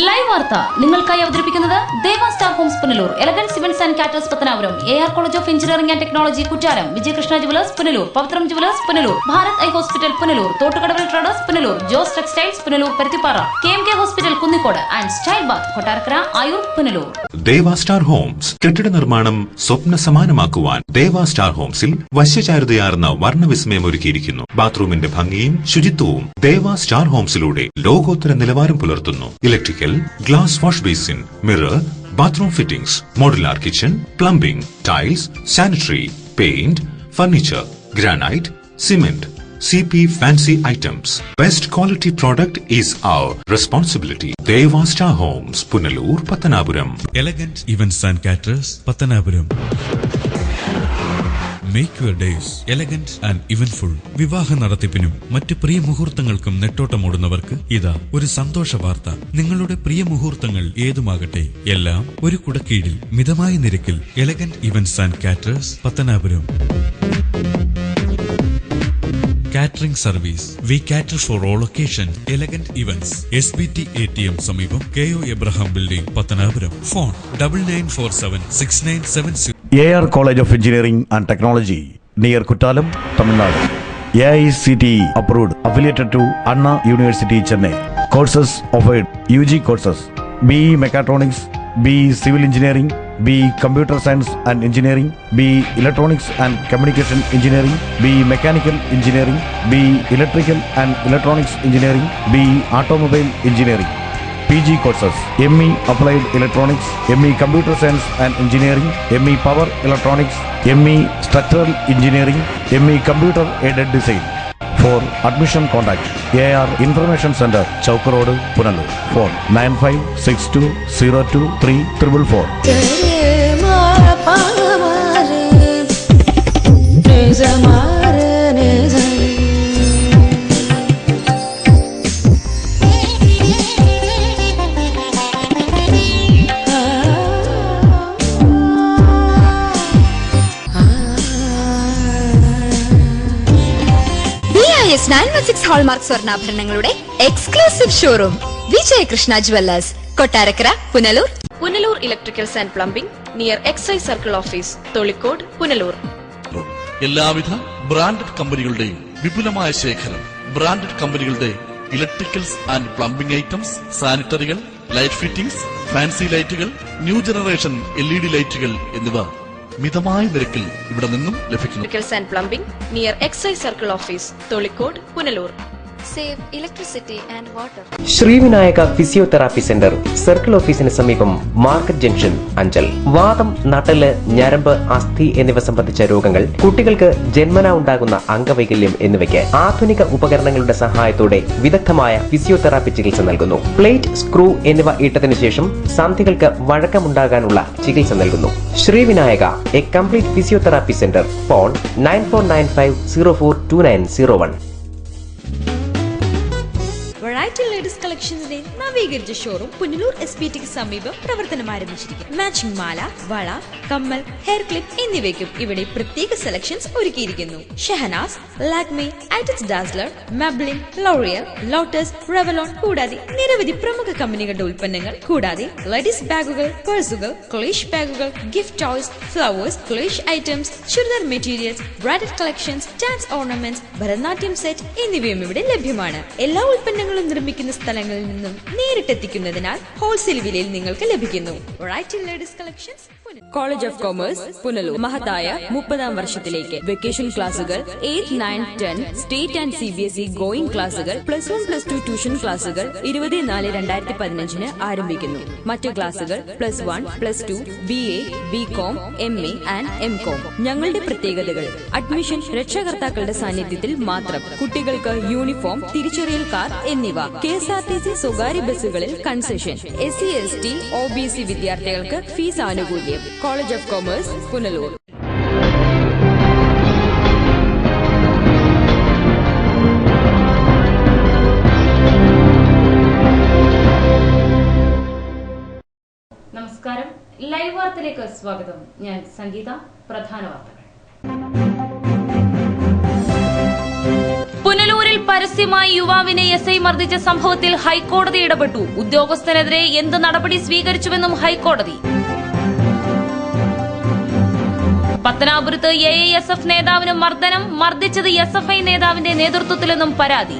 Live വാർത്ത നിങ്ങൾക്കായി അവതരിപ്പിക്കുന്നത് Deva star homes Punalur, elegance events and caterers Pathanapuram, AR college of engineering and technology Kuttalam, Vijayakrishna jewellers Punalur, Pavithram jewellers Punalur, Bharat eye hospital Punalur, Thottukadavil traders Punalur, Jose textiles Punalur Paruthippara, KMK hospital Kunnicode and style bath Kottarakkara Ayur Punalur. Deva star homes കെട്ടിട നിർമ്മാണം സ്വപ്ന സമാനമാക്കുവാൻ ദേവ star ഹോംസിൽ വശ്യചാരുതയാർന്ന വർണ്ണവിസ്മയം ഒരുക്കിയിരിക്കുന്നു. ബാത്റൂമിന്റെ ഭംഗിയും ശുചിത്വവും ദേവ star ഹോംസിലൂടെ ലോകോത്തര നിലവാരം പുലർത്തുന്നു. Electrical, glass wash basin, mirror, bathroom fittings, modular kitchen, plumbing, tiles, sanitary, paint, furniture, granite, cement, CP fancy items. Best quality product is our responsibility. Deva Star Homes, Punalur, Pattanapuram. Elegant Events and Caterers, Pattanapuram. Make your days elegant and eventful. വിവാഹ നടത്തിപ്പിനും മറ്റ് പ്രിയ മുഹൂർത്തങ്ങൾക്കും നെട്ടോട്ടമോടുന്നവർക്ക് ഇതാ ഒരു സന്തോഷ വാർത്ത. നിങ്ങളുടെ പ്രിയ മുഹൂർത്തങ്ങൾ ഏതുമാകട്ടെ, എല്ലാം ഒരു കുടക്കീഴിൽ മിതമായ നിരക്കിൽ. Elegant events and caterers, Pathanapuram. Catering service. We cater for all occasions. Elegant Events. SBT ATM സമീപം, KO Abraham Building, Pathanapuram. Phone 99476970. AR College of Engineering and Technology near Kuttalam, Tamil Nadu. AICTE approved, affiliated to Anna University, Chennai. Courses offered: UG courses, BE Mechatronics, BE Civil Engineering, BE Computer Science and Engineering, BE Electronics and Communication Engineering, BE Mechanical Engineering, BE Electrical and Electronics Engineering, BE Automobile Engineering. PG courses: ME Applied Electronics, ME Computer Science and Engineering, ME Power Electronics, ME Structural Engineering, ME Computer Aided Design. For admission contact AR Information Center, Chowk Road, Punalur. Phone 9562023444. BIS 916 hallmark സ്വർണ്ണാഭരണങ്ങളുടെ exclusive showroom Vijayakrishna jewellers, Kottarakkara, Punalur. Punalur electricals and plumbing near excise circle office, Tholicode, Punalur. എല്ലാവിധ branded കമ്പനികളുടെയും വിപുലമായ ശേഖരം. Branded കമ്പനികളുടെ electricals and plumbing items, സാനിറ്ററികൾ, light fittings, fancy ലൈറ്റുകൾ, new generation LED ലൈറ്റുകൾ എന്നിവ മിതമായ നിരക്കിൽ ഇവിടെ നിന്നും ലഭിക്കുന്നു. Electricals and plumbing near excise circle office, Tholicode, Punalur. Save electricity and water. Srivinayaka physiotherapy centre, circle ഓഫീസിന് സമീപം, മാർക്കറ്റ് ജംഗ്ഷൻ, അഞ്ചൽ. വാദം, നട്ടല്, ഞരമ്പ്, അസ്ഥി എന്നിവ സംബന്ധിച്ച രോഗങ്ങൾ, കുട്ടികൾക്ക് ജന്മനാ ഉണ്ടാകുന്ന അംഗവൈകല്യം എന്നിവയ്ക്ക് ആധുനിക ഉപകരണങ്ങളുടെ സഹായത്തോടെ വിദഗ്ധമായ ഫിസിയോതെറാപ്പി ചികിത്സ നൽകുന്നു. പ്ലേറ്റ്, സ്ക്രൂ എന്നിവ ഇട്ടതിനു ശേഷം സന്ധികൾക്ക് വഴക്കമുണ്ടാകാനുള്ള ചികിത്സ നൽകുന്നു. Srivinayaka, a complete physiotherapy centre. Phone 9495042901. Variety ladies കളക്ഷൻസിന്റെ നവീകരിച്ച ഷോറൂം പുനലൂർ SBTക്ക് സമീപം പ്രവർത്തനം ആരംഭിച്ചിരിക്കുന്നു. മാച്ചിങ് മാല, വള, കമ്മൽ, ഹെയർ ക്ലിപ്പ് എന്നിവയ്ക്കും ഇവിടെ പ്രത്യേക സെലക്ഷൻസ് ഒരുക്കിയിരിക്കുന്നു. Shahnaz, Lakme, Eyetex dazzler, Maybelline, L'Oreal, Lotus, Revlon കൂടാതെ നിരവധി പ്രമുഖ കമ്പനികളുടെ ഉൽപ്പന്നങ്ങൾ, കൂടാതെ ലേഡീസ് ബാഗുകൾ, പേഴ്സുകൾ, ക്ലേഷ് ബാഗുകൾ, ഗിഫ്റ്റ് ടോയ്സ്, ഫ്ലവേഴ്സ്, ക്ലേഷ് items, churidar materials, bridal collections, dance ornaments, Bharatanatyam set എന്നിവയും ഇവിടെ ലഭ്യമാണ്. എല്ലാ ഉൽപ്പന്നങ്ങളും നിർമ്മിക്കുന്ന സ്ഥലങ്ങളിൽ നിന്നും നേരിട്ടെത്തിക്കുന്നതിനാൽ ഹോൾസെയിൽ വിലയിൽ നിങ്ങൾക്ക് ലഭിക്കുന്നു. Variety ladies collections, college of commerce, Punalur. മഹത്തായ 30ാം വർഷത്തിലേക്ക് വെക്കേഷൻ ക്ലാസുകൾ 8, 9, 10 സ്റ്റേറ്റ് ആൻഡ് CBSE ഗോയിങ് ക്ലാസുകൾ, +1, +2 ട്യൂഷൻ ക്ലാസുകൾ 20/4/2015 ആരംഭിക്കുന്നു. മറ്റു ക്ലാസുകൾ +1, +2, BA, BCom, MA and MCom. ഞങ്ങളുടെ പ്രത്യേകതകൾ: അഡ്മിഷൻ രക്ഷകർത്താക്കളുടെ സാന്നിധ്യത്തിൽ മാത്രം. കുട്ടികൾക്ക് യൂണിഫോം, തിരിച്ചറിയൽ കാർഡ് എന്നിവ. KSRTC സ്വകാര്യ ബസ്സുകളിൽ കൺസെഷൻ. SC, ST, OBC വിദ്യാർത്ഥികൾക്ക് ഫീസ് ആനുകൂല്യം. College of commerce, Punalur. നമസ്കാരം, ലൈവ് വാർത്തയിലേക്ക് സ്വാഗതം. ഞാൻ സംഗീത. പ്രധാന വാർത്തകൾ. പുനലൂരിൽ പരസ്യമായി യുവാവിനെ എസ്ഐ മർദ്ദിച്ച സംഭവത്തിൽ ഹൈക്കോടതി ഇടപെട്ടു. ഉദ്യോഗസ്ഥനെതിരെ എന്ത് നടപടി സ്വീകരിച്ചുവെന്നും ഹൈക്കോടതി. പത്തനാപുരത്ത് AISF നേതാവിന് മർദ്ദനം, മർദ്ദിച്ചത് SFI നേതാവിന്റെ നേതൃത്വത്തിലെന്നും പരാതി.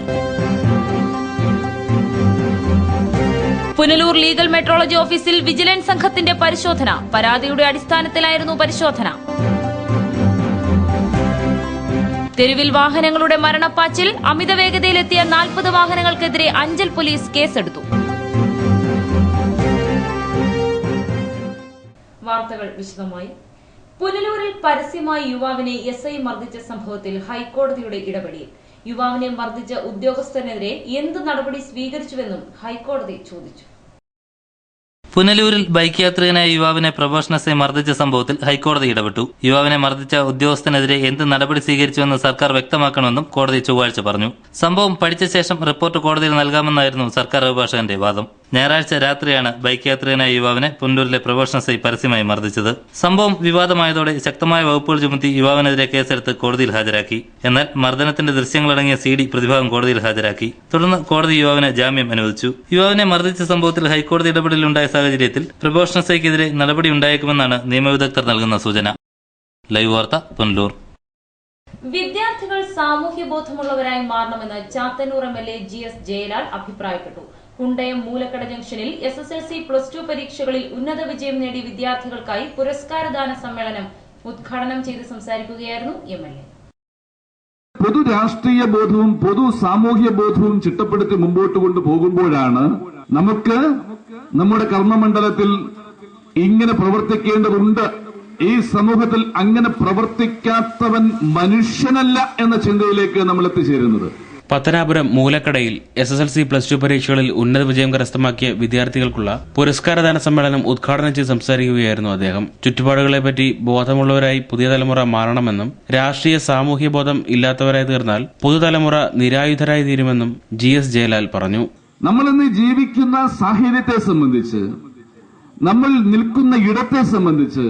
പുനലൂർ ലീഗൽ മെട്രോളജി ഓഫീസിൽ വിജിലൻസ് സംഘത്തിന്റെ പരിശോധന. പരാതിയുടെ അടിസ്ഥാനത്തിലായിരുന്നു പരിശോധന. തെരുവിൽ വാഹനങ്ങളുടെ മരണപ്പാച്ചിൽ. അമിത വേഗതയിലെത്തിയ 40 വാഹനങ്ങൾക്കെതിരെ അഞ്ചൽ പോലീസ് കേസെടുത്തു. വാർത്തകൾ വിശദമായി. പുനലൂരിൽ പരസ്യമായി യുവാവിനെ SI മർദ്ദിച്ച സംഭവത്തിൽ ഹൈക്കോടതിയുടെ ഇടപെടൽ. യുവാവിനെ മർദ്ദിച്ച ഉദ്യോഗസ്ഥനെതിരെ എന്ത് നടപടി സ്വീകരിച്ചുവെന്നും ഹൈക്കോടതി ചോദിച്ചു. പുനലൂരിൽ ബൈക്ക് യാത്രികനായ യുവാവിനെ പ്രൊബേഷൻ എസ്ഐ മർദ്ദിച്ച സംഭവത്തിൽ ഹൈക്കോടതി ഇടപെട്ടു. യുവാവിനെ മർദ്ദിച്ച ഉദ്യോഗസ്ഥനെതിരെ എന്ത് നടപടി സ്വീകരിച്ചുവെന്ന് സർക്കാർ വ്യക്തമാക്കണമെന്നും കോടതി ചൊവ്വാഴ്ച പറഞ്ഞു. സംഭവം പഠിച്ച ശേഷം റിപ്പോർട്ട് കോടതിയിൽ നൽകാമെന്നായിരുന്നു സർക്കാർ അഭിഭാഷകന്റെ വാദം. ഞായറാഴ്ച രാത്രിയാണ് ബൈക്ക് യാത്രികനായ യുവാവിനെ പുനലൂരിലെ പ്രൊബേഷൻ എസ്ഐ പരസ്യമായി മർദ്ദിച്ചത്. സംഭവം വിവാദമായതോടെ ശക്തമായ വകുപ്പുകൾ ചുമത്തി യുവാവിനെതിരെ കേസെടുത്ത് കോടതിയിൽ ഹാജരാക്കി. എന്നാൽ മർദ്ദനത്തിന്റെ ദൃശ്യങ്ങളടങ്ങിയ CD പ്രതിഭാഗം കോടതിയിൽ ഹാജരാക്കി. തുടർന്ന് കോടതി യുവാവിന് ജാമ്യം അനുവദിച്ചു. യുവാവിനെ മർദ്ദിച്ച സംഭവത്തിൽ ഹൈക്കോടതി ഇടപെടലുണ്ടായ സാഹചര്യത്തിൽ പ്രൊബേഷൻ എസ്ഐക്കെതിരെ നടപടി ഉണ്ടായേക്കുമെന്നാണ് നിയമവിദഗ്ധർ നൽകുന്ന സൂചന. ലൈവ് വാർത്ത, പുനലൂർ. വിദ്യാർത്ഥികൾ സാമൂഹ്യബോധമുള്ളവരായി മാറണമെന്ന് ചാത്തന്നൂർ MLA GS ജയലാൽ അഭിപ്രായപ്പെട്ടു. കുണ്ടയം മൂലക്കട ജംഗ്ഷനിൽ SSLC +2 പരീക്ഷകളിൽ ഉന്നത വിജയം നേടിയ വിദ്യാർത്ഥികൾക്കായി പുരസ്കാരദാന സമ്മേളനം ഉദ്ഘാടനം ചെയ്ത് സംസാരിക്കുകയായിരുന്നു MLA. പൊതു രാഷ്ട്രീയ ബോധവും പൊതു സാമൂഹ്യ ബോധവും ചിട്ടപ്പെടുത്തി മുമ്പോട്ട് കൊണ്ടുപോകുമ്പോഴാണ് നമുക്ക് നമ്മുടെ കർമ്മമണ്ഡലത്തിൽ ഇങ്ങനെ പ്രവർത്തിക്കേണ്ടതുണ്ട്, ഈ സമൂഹത്തിൽ അങ്ങനെ പ്രവർത്തിക്കാത്തവൻ മനുഷ്യനല്ല എന്ന ചിന്തയിലേക്ക് നമ്മൾ എത്തിച്ചേരുന്നത്. പത്തനാപുരം മൂലക്കടയിൽ SSLC +2 പരീക്ഷകളിൽ ഉന്നത വിജയം കരസ്ഥമാക്കിയ വിദ്യാർത്ഥികൾക്കുള്ള പുരസ്കാരദാന സമ്മേളനം ഉദ്ഘാടനം ചെയ്ത് സംസാരിക്കുകയായിരുന്നു അദ്ദേഹം. ചുറ്റുപാടുകളെപ്പറ്റി ബോധമുള്ളവരായി പുതിയ തലമുറ മാറണമെന്നും രാഷ്ട്രീയ സാമൂഹ്യ ബോധം ഇല്ലാത്തവരായി തീർന്നാൽ പുതുതലമുറ നിരായുധരായി തീരുമെന്നും GS ജയലാൽ പറഞ്ഞു. നമ്മൾ ഇന്ന് ജീവിക്കുന്ന സാഹചര്യത്തെ സംബന്ധിച്ച്, നമ്മൾ നിൽക്കുന്ന ഇടത്തെ സംബന്ധിച്ച്,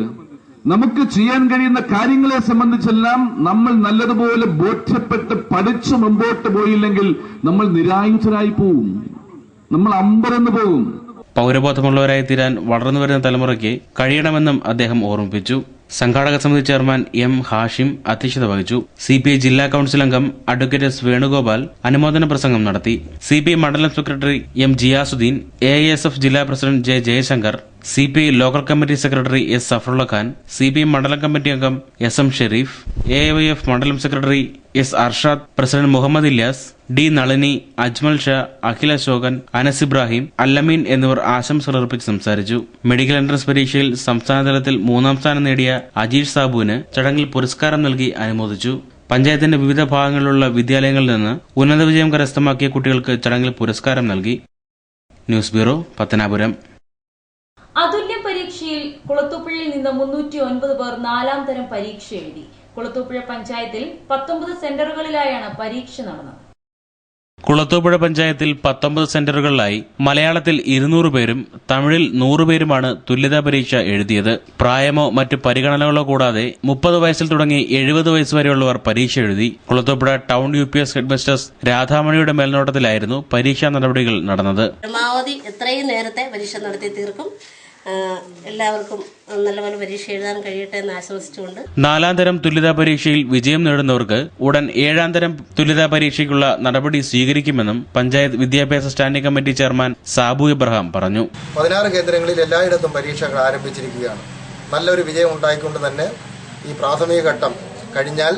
നമുക്ക് ചെയ്യാൻ കഴിയുന്ന കാര്യങ്ങളെ സംബന്ധിച്ചെല്ലാം നമ്മൾ നല്ലതുപോലെ ബോധ്യപ്പെട്ട് പഠിച്ചു മുമ്പോട്ട് പോയില്ലെങ്കിൽ നമ്മൾ നിരായുധരായി പോവും, നമ്മൾ അമ്പരന്ന് പോകും. പൗരബോധമുള്ളവരായി തീരാൻ വളർന്നുവരുന്ന തലമുറയ്ക്ക് കഴിയണമെന്നും അദ്ദേഹം ഓർമ്മിപ്പിച്ചു. സംഘാടക സമിതി ചെയർമാൻ M ഹാഷിം അധ്യക്ഷത വഹിച്ചു. CPI ജില്ലാ കൌൺസിൽ അംഗം അഡ്വക്കേറ്റ് S വേണുഗോപാൽ അനുമോദന പ്രസംഗം നടത്തി. CPI മണ്ഡലം സെക്രട്ടറി M ജിയാസുദ്ദീൻ, AISF ജില്ലാ president J Jayashankar, CPI local committee secretary S Safarulla Khan, CPI മണ്ഡലം കമ്മിറ്റി അംഗം SM ഷെരീഫ്, AIYF മണ്ഡലം secretary S Arshad, president Muhammad Ilyas, D Nalini, Ajmal Sha, Akhil Ashokan, Anas Ibrahim, Allameen എന്നിവർ ആശംസകൾ അർപ്പിച്ച് സംസാരിച്ചു. മെഡിക്കൽ എൻട്രൻസ് പരീക്ഷയിൽ സംസ്ഥാനതലത്തിൽ 3ാം സ്ഥാനം നേടിയ അജീഷ് സാബുവിന് ചടങ്ങിൽ പുരസ്കാരം നൽകി അനുമോദിച്ചു. പഞ്ചായത്തിന്റെ വിവിധ ഭാഗങ്ങളിലുള്ള വിദ്യാലയങ്ങളിൽ നിന്ന് ഉന്നത വിജയം കരസ്ഥമാക്കിയ കുട്ടികൾക്ക് ചടങ്ങിൽ പുരസ്കാരം നൽകി. News bureau, Pathanapuram. അതുല്യ പരീക്ഷയിൽ കുളത്തൂപ്പുഴയിൽ നിന്ന് 309 പേർ 4ാം തരം പരീക്ഷ എഴുതി. കുളത്തൂപ്പുഴ പഞ്ചായത്തിൽ 19 സെന്ററുകളിലായാണ് പരീക്ഷ നടന്നത്. കുളത്തൂപ്പുഴ പഞ്ചായത്തിൽ 19 സെന്ററുകളിലായി മലയാളത്തിൽ 200 പേരും തമിഴിൽ 100 പേരുമാണ് തുല്യതാ പരീക്ഷ എഴുതിയത്. പ്രായമോ മറ്റ് പരിഗണനകളോ കൂടാതെ 30 വയസ്സിൽ തുടങ്ങി 70 വയസ്സ് വരെയുള്ളവർ പരീക്ഷ എഴുതി. കുളത്തൂപ്പുഴ ടൗൺ UPS ഹെഡ്മിസ്ട്രസ് രാധാമണിയുടെ മേൽനോട്ടത്തിലായിരുന്നു പരീക്ഷാ നടപടികൾ നടന്നത്. പരമാവധി എത്രയും നേരത്തെ പരീക്ഷ നടത്തി തീർക്കും. എല്ലാവർക്കും നല്ലപോലെ പരീക്ഷ എഴുതാൻ കഴിയട്ടെ എന്ന് ആശംസിച്ചുകൊണ്ട് 4ാം തരം തുല്യതാ പരീക്ഷയിൽ വിജയം നേടുന്നവർക്ക് ഉടൻ 7ാം തരം തുല്യതാ പരീക്ഷയ്ക്കുള്ള നടപടി സ്വീകരിക്കുമെന്നും പഞ്ചായത്ത് വിദ്യാഭ്യാസ standing committee chairman Sabu Ibrahim പറഞ്ഞു. 16 കേന്ദ്രങ്ങളിൽ എല്ലായിടത്തും പരീക്ഷകൾ ആരംഭിച്ചിരിക്കുകയാണ്. നല്ലൊരു വിജയം ഉണ്ടായിക്കൊണ്ട് തന്നെ ഈ പ്രാഥമിക ഘട്ടം കഴിഞ്ഞാൽ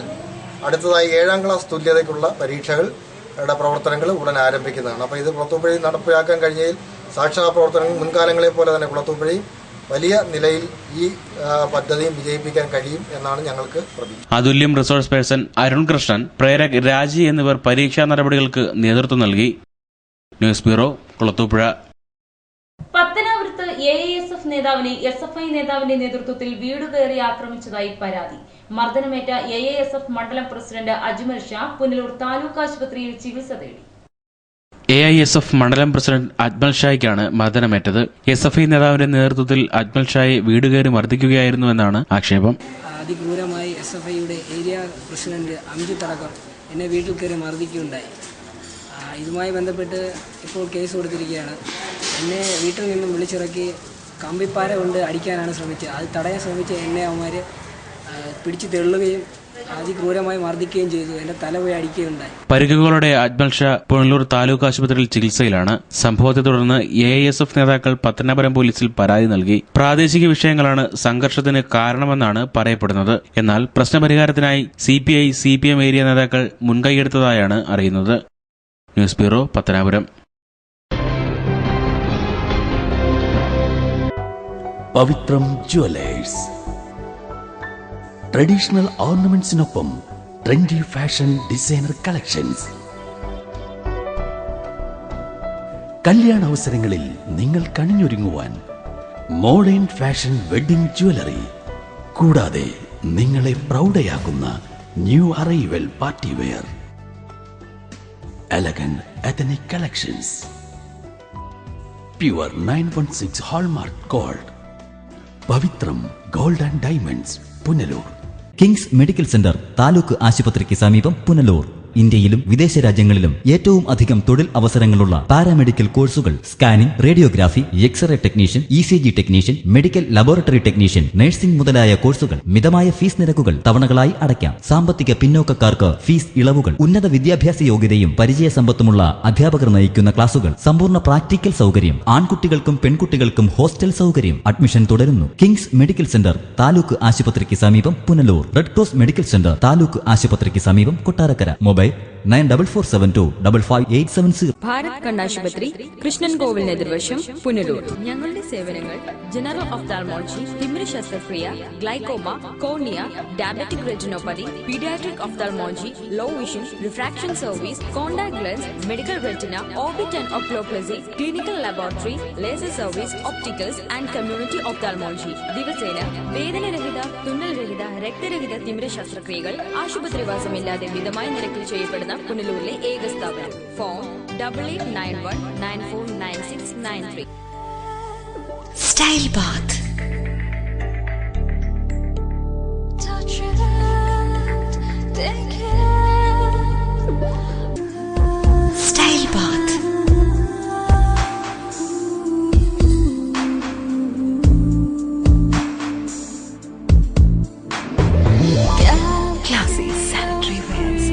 അടുത്തതായി 7ാം ക്ലാസ് തുല്യതയ്ക്കുള്ള പരീക്ഷകളുടെ പ്രവർത്തനങ്ങൾ ഉടൻ ആരംഭിക്കുന്നതാണ്. അപ്പോൾ ഇത് കുളത്തൂപ്പുഴയിൽ നടപ്പിലാക്കാൻ കഴിഞ്ഞതിൽ സാക്ഷരതാ പ്രവർത്തനങ്ങൾ മുൻകാലങ്ങളെ പോലെ തന്നെ കുളത്തൂപ്പുഴയും വലിയ നിലയിൽ ഈ പദ്ധതിയും വിജയിപ്പിക്കാൻ കഴിയും എന്നാണ് ഞങ്ങൾക്ക് പ്രതീക്ഷ. അതുല്യം റിസോഴ്സ് പേഴ്സൺ അരുൺ കൃഷ്ണൻ, പ്രേരക് രാജി എന്നിവർ പരീക്ഷാ നടപടികൾക്ക് നേതൃത്വം നൽകി. News bureau, Kulathupuzha. പത്തനാപുരത്ത് AISF നേതാവിനെ SFI നേതാവിന്റെ നേതൃത്വത്തിൽ വീട് കയറി ആക്രമിച്ചതായി പരാതി. മർദ്ദനമേറ്റ AISF മണ്ഡലം പ്രസിഡന്റ് അജ്മൽ ഷാ പുനലൂർ താലൂക്ക് ആശുപത്രിയിൽ ചികിത്സ തേടി. AISF മണ്ഡലം പ്രസിഡന്റ് അജ്മൽ ഷായ്ക്കാണ് മർദ്ദനമേറ്റത്. SFI നേതാവിന്റെ നേതൃത്വത്തിൽ അജ്മൽ ഷായെ വീട് കയറി മർദ്ദിക്കുകയായിരുന്നുവെന്നാണ് ആക്ഷേപം. അതിക്രൂരമായി SFIയുടെ ഏരിയ പ്രസിഡന്റ് അംജിത്ത് അടക്കം എന്നെ വീട്ടിൽ കയറി മർദ്ദിക്കുകയുണ്ടായി. ഇതുമായി ബന്ധപ്പെട്ട് ഇപ്പോൾ കേസ് കൊടുത്തിരിക്കുകയാണ്. എന്നെ വീട്ടിൽ നിന്നും വിളിച്ചിറക്കി കമ്പിപ്പാര കൊണ്ട് അടിക്കാനാണ് ശ്രമിച്ചത്. അത് തടയാൻ ശ്രമിച്ച് എന്നെ അവന്മാർ പിടിച്ചു തെള്ളുകയും അതിക്രൂരമായി മർദ്ദിക്കുകയും ചെയ്തു. എന്റെ തല പോയി അടിക്കുകയുണ്ടായി. പരിക്കുകളോടെ അജ്മൽ ഷാ പുനലൂർ താലൂക്ക് ആശുപത്രിയിൽ ചികിത്സയിലാണ്. സംഭവത്തെ തുടർന്ന് AISF നേതാക്കൾ പത്തനാപുരം പോലീസിൽ പരാതി നൽകി. പ്രാദേശിക വിഷയങ്ങളാണ് സംഘർഷത്തിന് കാരണമെന്നാണ് പറയപ്പെടുന്നത്. എന്നാൽ പ്രശ്നപരിഹാരത്തിനായി CPI CPM ഏരിയ നേതാക്കൾ മുൻകൈയെടുത്തതായാണ് അറിയുന്നത്. News bureau, Pathanapuram. Pavithram jewellers. Traditional ഓർണമെന്റ്സിനൊപ്പം ട്രെൻഡി ഫാഷൻ ഡിസൈനർ കളക്ഷൻസ്. കല്യാണ അവസരങ്ങളിൽ നിങ്ങൾ കണിഞ്ഞൊരുങ്ങുവാൻ മോഡേൺ ഫാഷൻ വെഡിംഗ് ജ്വല്ലറി, കൂടാതെ നിങ്ങളെ പ്രൗഢയാക്കുന്ന new arrival party wear, elegant ethnic collections, pure 916 hallmark gold. Pavithram gold and diamonds, Punalur. Kings medical centre taluk ആശുപത്രിക്ക് സമീപം, പുനലൂർ. ഇന്ത്യയിലും വിദേശ രാജ്യങ്ങളിലും ഏറ്റവും അധികം തൊഴിൽ അവസരങ്ങളുള്ള പാരാമെഡിക്കൽ കോഴ്സുകൾ: scanning, radiography, X ray technician, ECG technician, medical laboratory technician, nursing മുതലായ കോഴ്സുകൾ. മിതമായ ഫീസ് നിരക്കുകൾ തവണകളായി അടയ്ക്കാം. സാമ്പത്തിക പിന്നോക്കക്കാർക്ക് ഫീസ് ഇളവുകൾ. ഉന്നത വിദ്യാഭ്യാസ യോഗ്യതയും പരിചയസമ്പത്തുമുള്ള അധ്യാപകർ നയിക്കുന്ന ക്ലാസുകൾ. സമ്പൂർണ്ണ പ്രാക്ടിക്കൽ സൗകര്യം. ആൺകുട്ടികൾക്കും പെൺകുട്ടികൾക്കും ഹോസ്റ്റൽ സൗകര്യം. അഡ്മിഷൻ തുടരുന്നു. കിങ്സ് മെഡിക്കൽ സെന്റർ താലൂക്ക് ആശുപത്രിക്ക് സമീപം, Punalur. Red cross medical centre taluk ആശുപത്രിക്ക് സമീപം, കൊട്ടാരക്കര. മൊബൈൽ 9442555870. ഭാരത് കണ്ണാശുപത്രി, കൃഷ്ണൻ കോവിലിന് എതിർവശം, പുനലൂർ. ഞങ്ങളുടെ സേവനങ്ങൾ: ജനറൽ ഒഫ്താൽമോളജി, തിമിര ശസ്ത്രക്രിയ, glaucoma, cornea, diabetic retinopathy, paediatric ophthalmology, low vision, refraction service, contact lens, medical retina, orbit and oculoplasty, clinical laboratory, laser service, opticals and community ophthalmology. ദിവസേന വേദനരഹിത, തുന്നൽരഹിത, രക്തരഹിത തിമിര ശസ്ത്രക്രിയകൾ ആശുപത്രിവാസമില്ലാതെ മിതമായ നിരക്കിൽ ചെയ്യപ്പെടുന്ന പുനലൂരിലെ ഏക സ്ഥാപനം. Phone 8891949693. Style bath. Style bath. Classy sanitary wares.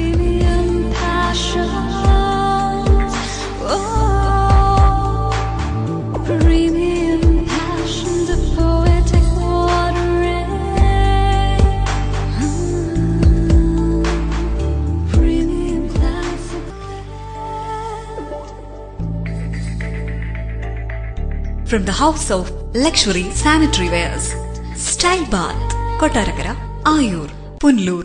From the house of luxury sanitary wares, Style Bath, Kottarakkara, Ayur, Punalur.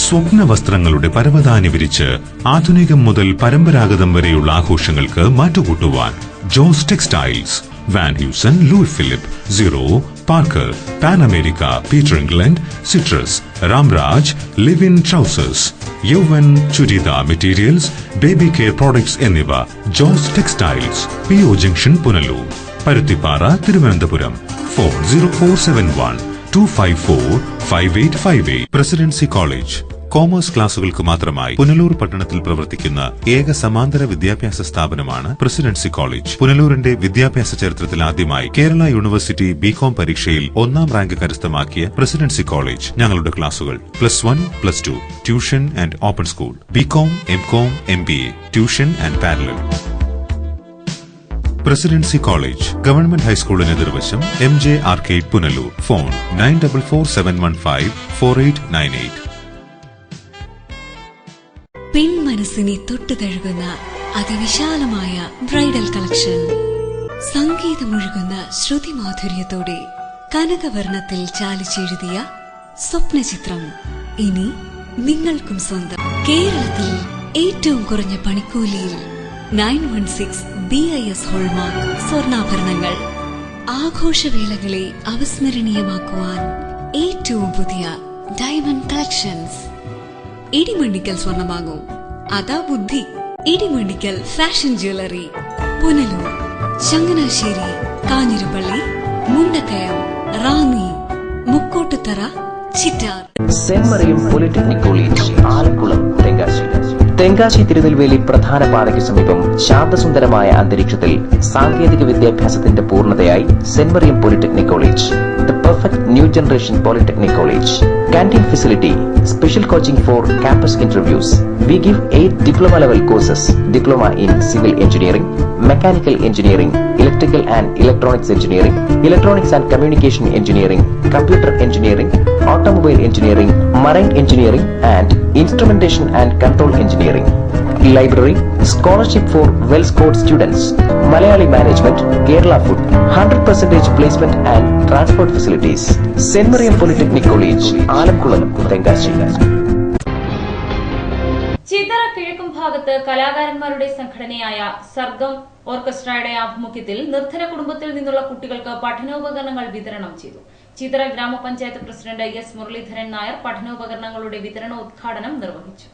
സ്വപ്ന വസ്ത്രങ്ങളുടെ പരവതാനി വിരിച്ച് ആധുനികം മുതൽ പരമ്പരാഗതം വരെയുള്ള ആഘോഷങ്ങൾക്ക് മാറ്റുകൂട്ടുവാൻ Jose textiles, Van Heusen, Louis Philippe, zero, Parker, Pan America, Peter England, Citrus, Ramraj, Livin trousers, Yauvan churidar materials, baby care products എന്നിവ. Jose textiles, PO junction, Punalur. Paruthippara, Thiruvananthapuram. Phone 0471-254-5858. Presidency college commerce ക്ലാസുകൾക്ക് മാത്രമായി പുനലൂർ പട്ടണത്തിൽ പ്രവർത്തിക്കുന്ന ഏക സമാന്തര വിദ്യാഭ്യാസ സ്ഥാപനമാണ് പ്രസിഡൻസി കോളേജ്. പുനലൂരിന്റെ വിദ്യാഭ്യാസ ചരിത്രത്തിൽ ആദ്യമായി കേരള യൂണിവേഴ്സിറ്റി BCom പരീക്ഷയിൽ 1ാം റാങ്ക് കരസ്ഥമാക്കിയ പ്രസിഡൻസി കോളേജ്. ഞങ്ങളുടെ ക്ലാസുകൾ +1, +2, tuition and open school, BCom, MCom, MBA, tuition and parallel. Presidency college government ഹൈസ്കൂളിന് എതിർവശം, MJ ആർക്കേഡ്, പുനലൂർ. ഫോൺ 9447154898. പെൺമനസ്സിനെ തൊട്ടു തഴുകുന്ന അതിവിശാലമായ ബ്രൈഡൽ കളക്ഷൻ. സംഗീതമൊഴുകുന്ന ശ്രുതിമാധുര്യത്തോടെ കനകവർണ്ണത്തിൽ ചാലിച്ചെഴുതിയ സ്വപ്നചിത്രം ഇനി നിങ്ങൾക്കും സ്വന്തം. കേരളത്തിൽ ഏറ്റവും കുറഞ്ഞ പണിക്കൂലിയിൽ 916 BIS ഹോൾമാർക്ക് സ്വർണ്ണാഭരണങ്ങൾ. ആഘോഷവേളകളെ അവിസ്മരണീയമാക്കുവാൻ ഏറ്റവും പുതിയ ഡയമണ്ട് കളക്ഷൻസ്. ഇടിമണ്ണിക്കൽ സ്വർണം വാങ്ങൂ, അതാ ബുദ്ധി. Idimannickal fashion jewellery, Punalur, Changanassery, Kanjirappally, Mundakayam, Ranni, Mukkoottuthara, Chittar. Saint Mariyam polytechnic college, Alakkulam, Tenkasi. Tenkasi Tirunelveli പ്രധാന പാതയ്ക്ക് സമീപം ശാന്തസുന്ദരമായ അന്തരീക്ഷത്തിൽ സാങ്കേതിക വിദ്യാഭ്യാസത്തിന്റെ പൂർണ്ണതയായി saint Mariyam polytechnic college, the perfect new generation polytechnic college. Canteen facility, special coaching for campus interviews. We give 8 diploma level courses: diploma in civil engineering, mechanical engineering, electrical and electronics engineering, electronics and communication engineering, computer engineering, automobile engineering, marine engineering and instrumentation and control engineering. Library, scholarship for well-scored students, Malayali management, Kerala food, 100% placement and transport facilities. St. Mariam Polytechnic College, Alamkulam, Tengashi. Chithara കിഴക്കും ഭാഗത്ത് കലാകാരന്മാരുടെ സംഘടനയായ സർഗം ഓർക്കസ്ട്രയുടെ ആഭിമുഖ്യത്തിൽ നിർധന കുടുംബത്തിൽ നിന്നുള്ള കുട്ടികൾക്ക് പഠനോപകരണങ്ങൾ വിതരണം ചെയ്തു. ചിതറ ഗ്രാമപഞ്ചായത്ത് പ്രസിഡന്റ് എസ് മുരളീധരൻ നായർ പഠനോപകരണങ്ങളുടെ വിതരണോദ്ഘാടനം നിർവഹിച്ചു.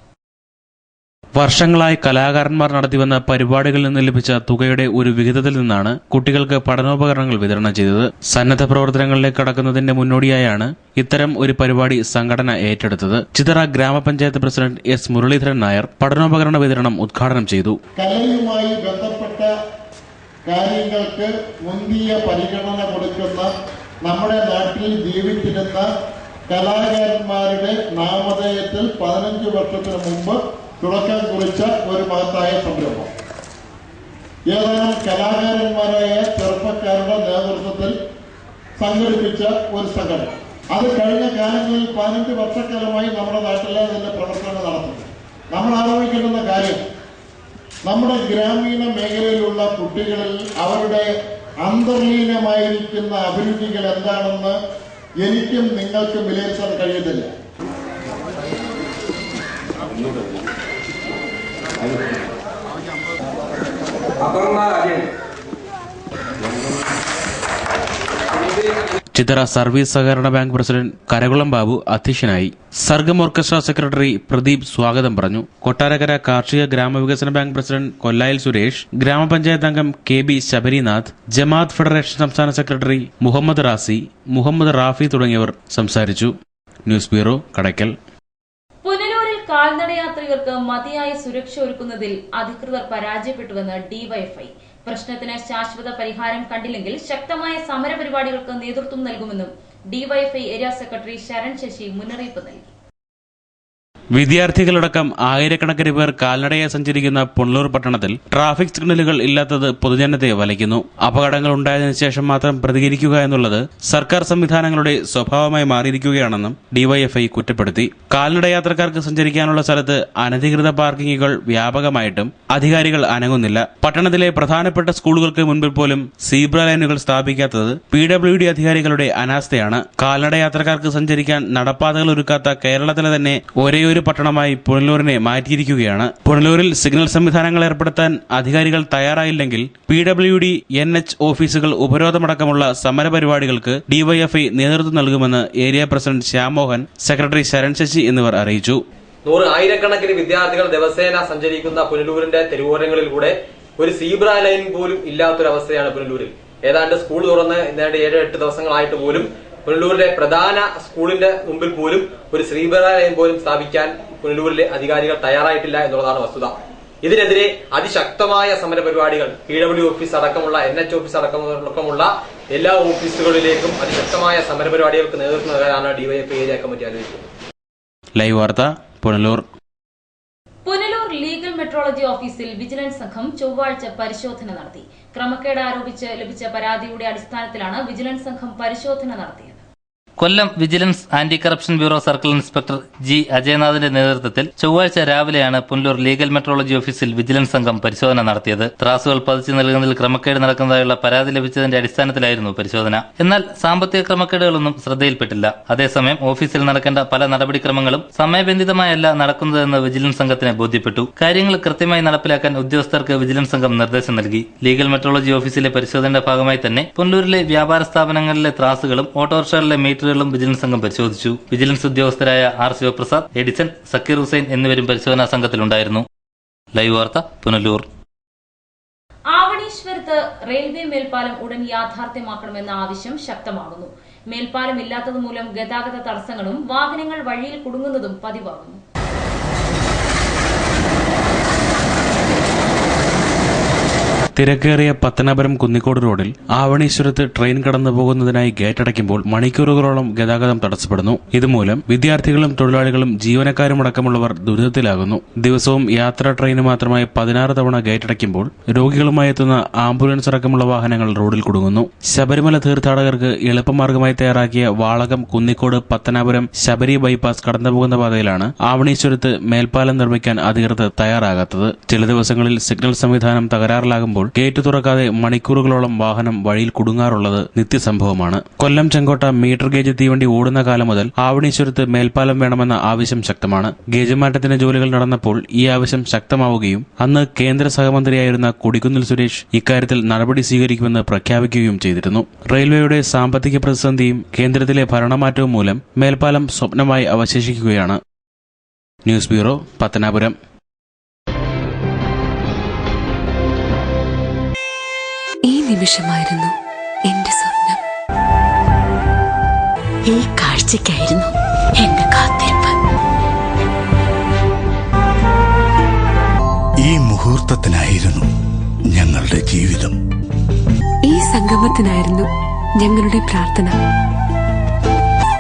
വർഷങ്ങളായി കലാകാരന്മാർ നടത്തിവന്ന പരിപാടികളിൽ നിന്ന് ലഭിച്ച തുകയുടെ ഒരു വിഹിതത്തിൽ നിന്നാണ് കുട്ടികൾക്ക് പഠനോപകരണങ്ങൾ വിതരണം ചെയ്തത്. സന്നദ്ധ പ്രവർത്തനങ്ങളിലേക്ക് കടക്കുന്നതിന്റെ മുന്നോടിയായാണ് ഇത്തരം ഒരു പരിപാടി സംഘടന ഏറ്റെടുത്തത്. ചിതറ ഗ്രാമപഞ്ചായത്ത് പ്രസിഡന്റ് എസ് മുരളീധരൻ നായർ പഠനോപകരണ വിതരണം ഉദ്ഘാടനം ചെയ്തു. കലയുമായി ബന്ധപ്പെട്ട കാര്യങ്ങൾക്ക് മുന്തിയ പരിഗണന കൊടുക്കുന്ന നമ്മുടെ നാട്ടിൽ ജീവിച്ചിരുന്ന കലാകാരന്മാരുടെ നാമധേയത്തിൽ 15 വർഷത്തിന് മുമ്പ് തുടക്കം കുറിച്ച ഒരു മഹത്തായ സംരംഭം. ഏതാനും കലാകാരന്മാരായ ചെറുപ്പക്കാരുടെ നേതൃത്വത്തിൽ സംഘടിപ്പിച്ച ഒരു സംഘടന. അത് കഴിഞ്ഞ കാലങ്ങളിൽ 15 വർഷക്കാലമായി നമ്മുടെ നാട്ടിലെ അതിന്റെ പ്രവർത്തനം നടത്തുന്നു. നമ്മൾ ആലോചിക്കേണ്ടുന്ന കാര്യം, നമ്മുടെ ഗ്രാമീണ മേഖലയിലുള്ള കുട്ടികളിൽ അവരുടെ അന്തർലീനമായിരിക്കുന്ന അഭിരുചികൾ എന്താണെന്ന് എനിക്കും നിങ്ങൾക്കും വിലയിരുത്താൻ കഴിയുന്നില്ല. ചിതറ സർവീസ് സഹകരണ ബാങ്ക് പ്രസിഡന്റ് കരകുളം ബാബു അധ്യക്ഷനായി. സർഗം ഓർക്കസ്ട്ര സെക്രട്ടറി പ്രദീപ് സ്വാഗതം പറഞ്ഞു. കൊട്ടാരക്കര കാർഷിക ഗ്രാമവികസന ബാങ്ക് പ്രസിഡന്റ് കൊല്ലായിൽ സുരേഷ്, ഗ്രാമപഞ്ചായത്ത് അംഗം K B Sabarinath, Jamaat federation സംസ്ഥാന സെക്രട്ടറി മുഹമ്മദ് റാസി, മുഹമ്മദ് റാഫി തുടങ്ങിയവർ സംസാരിച്ചു. News bureau, Kadakkal. പുനലൂരിൽ കാൽനടയാത്രികർക്ക് മതിയായ സുരക്ഷ ഒരുക്കുന്നതിൽ അധികൃതർ പരാജയപ്പെട്ടുവെന്ന് ഡിവൈഎഫ്ഐ. പ്രശ്നത്തിന് ശാശ്വത പരിഹാരം കണ്ടില്ലെങ്കിൽ ശക്തമായ സമരപരിപാടികൾക്ക് നേതൃത്വം നൽകുമെന്നും DYFI area secretary Saran Sasi മുന്നറിയിപ്പ് നൽകി. വിദ്യാർത്ഥികളടക്കം ആയിരക്കണക്കിന് പേർ കാൽനടയായി സഞ്ചരിക്കുന്ന പുനലൂർ പട്ടണത്തിൽ ട്രാഫിക് സിഗ്നലുകൾ ഇല്ലാത്തത് പൊതുജനത്തെ വലയ്ക്കുന്നു. അപകടങ്ങൾ ഉണ്ടായതിനു ശേഷം മാത്രം പ്രതികരിക്കുക എന്നുള്ളത് സർക്കാർ സംവിധാനങ്ങളുടെ സ്വഭാവമായി മാറിയിരിക്കുകയാണെന്നും ഡിവൈഎഫ്ഐ കുറ്റപ്പെടുത്തി. കാൽനടയാത്രക്കാർക്ക് സഞ്ചരിക്കാനുള്ള സ്ഥലത്ത് അനധികൃത പാർക്കിങ്ങുകൾ വ്യാപകമായിട്ടും അധികാരികൾ അനങ്ങുന്നില്ല. പട്ടണത്തിലെ പ്രധാനപ്പെട്ട സ്കൂളുകൾക്ക് മുൻപിൽ പോലും സീബ്ര ലൈനുകൾ സ്ഥാപിക്കാത്തത് PWD അധികാരികളുടെ അനാസ്ഥയാണ്. കാൽനടയാത്രക്കാർക്ക് സഞ്ചരിക്കാൻ നടപ്പാതകൾ ഒരുക്കാത്ത കേരളത്തിലെ തന്നെ ഒരേയൊരു പട്ടണമായി പുനലൂരിനെ മാറ്റിയിരിക്കുകയാണ്. പുനലൂരിൽ സിഗ്നൽ സംവിധാനങ്ങൾ ഏർപ്പെടുത്താൻ അധികാരികൾ തയ്യാറായില്ലെങ്കിൽ PWD NH ഓഫീസുകൾ ഉപരോധമടക്കമുള്ള സമരപരിപാടികൾക്ക് ഡിവൈഎഫ്ഐ നേതൃത്വം നൽകുമെന്ന് area president Shyamohan, secretary Saran Sasi എന്നിവർ അറിയിച്ചു. ആയിരക്കണക്കിന് വിദ്യാർത്ഥികൾ ദിവസേന സഞ്ചരിക്കുന്ന പുനലൂരിന്റെ തെരുവോരങ്ങളിലൂടെ ഒരു സീബ്ര ലൈൻ പോലും ഇല്ലാത്തൊരവസ്ഥയാണ് പുനലൂരിൽ. ഏതാണ്ട് സ്കൂൾ തുറന്ന് 7-8 ദിവസങ്ങളായിട്ട് പോലും പുനലൂരിലെ പ്രധാന സ്കൂളിന്റെ മുമ്പിൽ പോലും ഒരു സീബ്ര ലൈൻ പോലും സ്ഥാപിക്കാൻ പുനലൂരിലെ അധികാരികൾ തയ്യാറായിട്ടില്ല എന്നുള്ളതാണ് വസ്തുത. ഇതിനെതിരെ അതിശക്തമായ സമരപരിപാടികൾ PWD ഓഫീസ് അടക്കമുള്ള NH ഓഫീസ് അടക്കമുള്ള എല്ലാ ഓഫീസുകളിലേക്കും അതിശക്തമായ സമരപരിപാടികൾക്ക് നേതൃത്വം നൽകാനാണ് ഡിവൈഎഫ്ഐ ഏരിയ കമ്മിറ്റി ആലോചിക്കുന്നത്. ലൈവ് വാർത്ത, പുനലൂർ. പുനലൂർ ലീഗൽ മെട്രോളജി ഓഫീസിൽ വിജിലൻസ് സംഘം ചൊവ്വാഴ്ച പരിശോധന നടത്തി. ക്രമക്കേട് ആരോപിച്ച് ലഭിച്ച പരാതിയുടെ അടിസ്ഥാനത്തിലാണ് വിജിലൻസ് സംഘം പരിശോധന നടത്തിയത്. Kollam vigilance anti corruption bureau circle inspector G അജയനാഥിന്റെ നേതൃത്വത്തിൽ ചൊവ്വാഴ്ച രാവിലെയാണ് പുനലൂർ ലീഗൽ മെട്രോളജി ഓഫീസിൽ വിജിലൻസ് സംഘം പരിശോധന നടത്തിയത്. ത്രാസുകൾ പതിച്ചു നൽകുന്നതിൽ ക്രമക്കേട് നടക്കുന്നതായുള്ള പരാതി ലഭിച്ചതിന്റെ അടിസ്ഥാനത്തിലായിരുന്നു പരിശോധന. എന്നാൽ സാമ്പത്തിക ക്രമക്കേടുകളൊന്നും ശ്രദ്ധയിൽപ്പെട്ടില്ല. അതേസമയം ഓഫീസിൽ നടക്കേണ്ട പല നടപടിക്രമങ്ങളും സമയബന്ധിതമായല്ല നടക്കുന്നതെന്ന് വിജിലൻസ് സംഘത്തിന് ബോധ്യപ്പെട്ടു. കാര്യങ്ങൾ കൃത്യമായി നടപ്പിലാക്കാൻ ഉദ്യോഗസ്ഥർക്ക് വിജിലൻസ് സംഘം നിർദ്ദേശം നൽകി. ലീഗൽ മെട്രോളജി ഓഫീസിലെ പരിശോധനയുടെ ഭാഗമായി തന്നെ പുനലൂരിലെ വ്യാപാര സ്ഥാപനങ്ങളിലെ ത്രാസുകളും ഓട്ടോറിക്ഷകളിലെ മീറ്ററുകളും വിജിലൻസ് സംഘം പരിശോധിച്ചു. വിജിലൻസ് ഉദ്യോഗസ്ഥരായ ആർ ശിവപ്രസാദ്, എഡിസൺ, സക്കീർ ഹുസൈൻ എന്നിവരും പരിശോധനാ സംഘത്തിലുണ്ടായിരുന്നു. ലൈവ് വാർത്ത, പുനലൂർ. ആവണീശ്വരത്ത് റെയിൽവേ മേൽപ്പാലം ഉടൻ യാഥാർത്ഥ്യമാക്കണമെന്ന ആവശ്യം ശക്തമാകുന്നു. മേൽപ്പാലം ഇല്ലാത്തത് മൂലം ഗതാഗത തടസ്സങ്ങളും വാഹനങ്ങൾ വഴിയിൽ കുടുങ്ങുന്നതും പതിവാകുന്നു. തിരക്കേറിയ പത്തനാപുരം കുന്നിക്കോട് റോഡിൽ ആവണീശ്വരത്ത് ട്രെയിൻ കടന്നു പോകുന്നതിനായി ഗേറ്റ് അടയ്ക്കുമ്പോൾ മണിക്കൂറുകളോളം ഗതാഗതം തടസ്സപ്പെടുന്നു. ഇതുമൂലം വിദ്യാർത്ഥികളും തൊഴിലാളികളും ജീവനക്കാരും അടക്കമുള്ളവർ ദുരിതത്തിലാകുന്നു. ദിവസവും യാത്രാ ട്രെയിന് മാത്രമായി 16 തവണ ഗേറ്റ് അടയ്ക്കുമ്പോൾ രോഗികളുമായി എത്തുന്ന ആംബുലൻസ് അടക്കമുള്ള വാഹനങ്ങൾ റോഡിൽ കുടുങ്ങുന്നു. ശബരിമല തീർത്ഥാടകർക്ക് എളുപ്പമാർഗമായി തയ്യാറാക്കിയ വാളകം കുന്നിക്കോട് പത്തനാപുരം ശബരി ബൈപ്പാസ് കടന്നുപോകുന്ന പാതയിലാണ് ആവണീശ്വരത്ത് മേൽപ്പാലം നിർമ്മിക്കാൻ അധികൃതർ തയ്യാറാകാത്തത്. ചില ദിവസങ്ങളിൽ സിഗ്നൽ സംവിധാനം തകരാറിലാകുമ്പോൾ ഗേറ്റ് തുറക്കാതെ മണിക്കൂറുകളോളം വാഹനം വഴിയിൽ കുടുങ്ങാറുള്ളത് നിത്യസംഭവമാണ്. കൊല്ലം ചെങ്കോട്ട മീറ്റർ ഗേജ് തീവണ്ടി ഓടുന്ന കാലം മുതൽ ആവണീശ്വരത്ത് മേൽപ്പാലം വേണമെന്ന ആവശ്യം ശക്തമാണ്. ഗേജ് മാറ്റത്തിന്റെ ജോലികൾ നടന്നപ്പോൾ ഈ ആവശ്യം ശക്തമാവുകയും അന്ന് കേന്ദ്ര സഹമന്ത്രിയായിരുന്ന കൊടിക്കുന്നിൽ സുരേഷ് ഇക്കാര്യത്തിൽ നടപടി സ്വീകരിക്കുമെന്ന് പ്രഖ്യാപിക്കുകയും ചെയ്തിരുന്നു. റെയിൽവേയുടെ സാമ്പത്തിക പ്രതിസന്ധിയും കേന്ദ്രത്തിലെ ഭരണമാറ്റവും മൂലം മേൽപ്പാലം സ്വപ്നമായി അവശേഷിക്കുകയാണ്. News bureau, Pathanapuram. ഈ നിമിഷമായിരുന്നു എന്റെ സ്വപ്നം. ഈ കാഴ്ചയ്ക്കായിരുന്നു എന്റെ കാത്തിരിപ്പ്. ഈ മുഹൂർത്തത്തിനായിരുന്നു ഞങ്ങളുടെ ജീവിതം. ഈ സംഗമത്തിനായിരുന്നു ഞങ്ങളുടെ പ്രാർത്ഥന.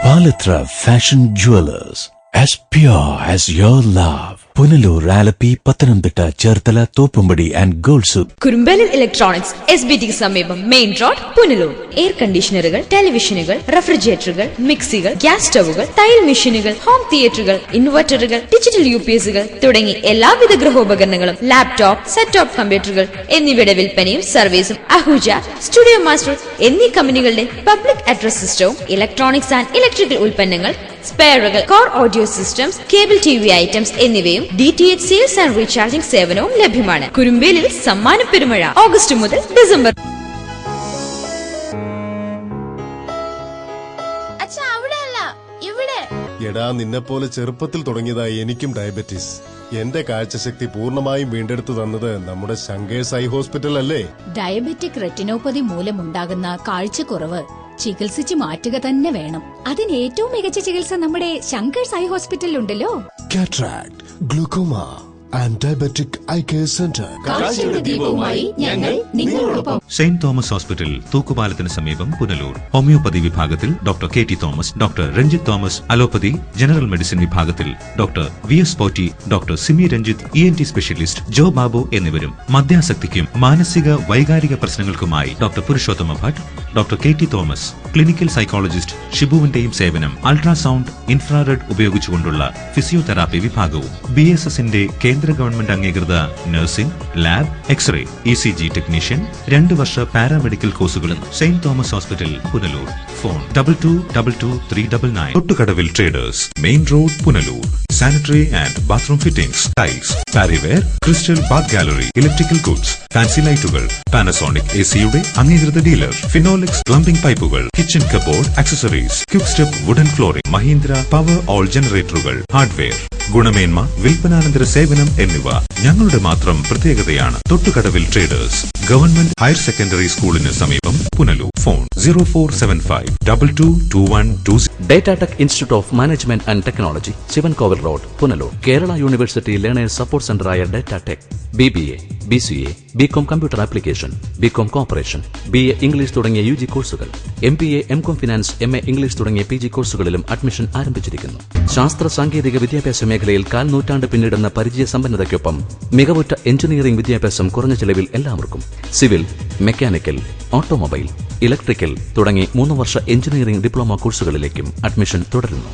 Palathra fashion jewellers, as pure as your love. Punalur, Alleppey, Pathanamthitta, Cherthala, Thoppumpady and gold. Kurumbalil electronics SBTക്ക് സമീപം, മെയിൻ റോഡ്, പുനലൂർ. എയർ കണ്ടീഷണറുകൾ, ടെലിവിഷനുകൾ, റെഫ്രിജറേറ്ററുകൾ, മിക്സികൾ, ഗ്യാസ് സ്റ്റവുകൾ, തയ്യൽ മെഷീനുകൾ, ഹോം തിയേറ്ററുകൾ, ഇൻവെർട്ടറുകൾ, ഡിജിറ്റൽ UPSകൾ തുടങ്ങി എല്ലാവിധ ഗൃഹോപകരണങ്ങളും, ലാപ്ടോപ്പ്, സെറ്റ് ടോപ്പ് കമ്പ്യൂട്ടറുകൾ എന്നിവയുടെ വിൽപ്പനയും സർവീസും അഹൂജ, സ്റ്റുഡിയോ മാസ്റ്റർ എന്നീ കമ്പനികളുടെ പബ്ലിക് അഡ്രസ് സിസ്റ്റവും ഇലക്ട്രോണിക്സ് ആൻഡ് ഇലക്ട്രിക്കൽ ഉൽപ്പന്നങ്ങൾ, സ്പെയറുകൾ, core audio systems, cable TV items എന്നിവയും DTH സെയിൽസ് ആൻഡ് റീചാർജിംഗ് സേവനവും ലഭ്യമാണ്. കുരുമ്പേലിൽ സമ്മാന പെരുമഴ ഓഗസ്റ്റ് മുതൽ ഡിസംബർ. എടാ, നിന്നെപ്പോലെ ചെറുപ്പത്തിൽ തുടങ്ങിയതായി എനിക്കും ഡയബറ്റീസ്. എന്റെ കാഴ്ചശക്തി പൂർണ്ണമായും വീണ്ടെടുത്തു തന്നത് നമ്മുടെ ശങ്കേഴ്സ് ഐ ഹോസ്പിറ്റൽ അല്ലേ? ഡയബറ്റിക് റെറ്റിനോപ്പതി മൂലമുണ്ടാകുന്ന കാഴ്ചക്കുറവ് ചികിത്സിച്ച് മാറ്റുക തന്നെ വേണം. അതിന് ഏറ്റവും മികച്ച ചികിത്സ നമ്മുടെ ശങ്കേഴ്സ് ഐ ഹോസ്പിറ്റലിൽ ഉണ്ടല്ലോ. Cataract, glaucoma and diabetic eye care centre. Saint Thomas hospital, തൂക്കുപാലത്തിന് സമീപം, പുനലൂർ. ഹോമിയോപ്പതി വിഭാഗത്തിൽ doctor KT Thomas, doctor Ranjith Thomas. Allopathy general medicine വിഭാഗത്തിൽ doctor VS Potti, doctor Simi Ranjith, ENT specialist Jo Babu എന്നിവരും. മദ്യാസക്തിക്കും മാനസിക വൈകാരിക പ്രശ്നങ്ങൾക്കുമായി doctor Purushothama Bhat, doctor KT Thomas. Clinical psychologist ഷിബുവിന്റെയും സേവനം. അൾട്രാസൗണ്ട്, ഇൻഫ്രാറെഡ് ഉപയോഗിച്ചുകൊണ്ടുള്ള ഫിസിയോതെറാപ്പി വിഭാഗവും. BSSന്റെ കേന്ദ്ര ഗവൺമെന്റ് അംഗീകൃത nursing, lab, x-ray, ECG technician, 2 വർഷ പാരാമെഡിക്കൽ കോഴ്സുകളും. Saint Thomas hospital, Punalur. Phone 222239. Thottukadavil traders, main road, Punalur. Sanitary and bathroom fittings, tiles, Parryware, crystal bath gallery, electrical goods, fancy ലൈറ്റുകൾ, Panasonic AC-യുടെ അംഗീകൃത ഡീലർ. ഫിനോലെക്സ് പ്ലംബിംഗ് പൈപ്പുകൾ, kitchen cupboard accessories, quick step wooden flooring, Mahindra Powerol ജനറേറ്ററുകൾ, hardware, ഗുണമേന്മ, വിൽപ്പനാനന്തര സേവനം എന്നിവ ഞങ്ങളുടെ മാത്രം പ്രത്യേകതയാണ്. Thottukadavil traders, government higher secondary സ്കൂളിന് സമീപം, Punalur. Phone 0475222120. Datatech institute of management and technology, Sivankovil road, Punalur. Kerala university learners support സെന്ററായ Datatech BBA, BCA, BCom computer application, BCom corporation, BA English തുടങ്ങിയ UG കോഴ്സുകൾ, MBA, MCom finance, MA English തുടങ്ങിയ PG കോഴ്സുകളിലും admission ആരംഭിച്ചിരിക്കുന്നു. ശാസ്ത്ര സാങ്കേതിക വിദ്യാഭ്യാസ മേഖലയിൽ 4 നൂറ്റാണ്ട് പിന്നിടുന്ന പരിചയ സമ്പന്നതയ്ക്കൊപ്പം മികവുറ്റ എഞ്ചിനീയറിംഗ് വിദ്യാഭ്യാസം കുറഞ്ഞ ചെലവിൽ എല്ലാവർക്കും. സിവിൽ, മെക്കാനിക്കൽ, ഓട്ടോമൊബൈൽ, ഇലക്ട്രിക്കൽ തുടങ്ങി 3 വർഷ എഞ്ചിനീയറിംഗ് ഡിപ്ലോമ കോഴ്സുകളിലേക്കും അഡ്മിഷൻ തുടരുന്നു.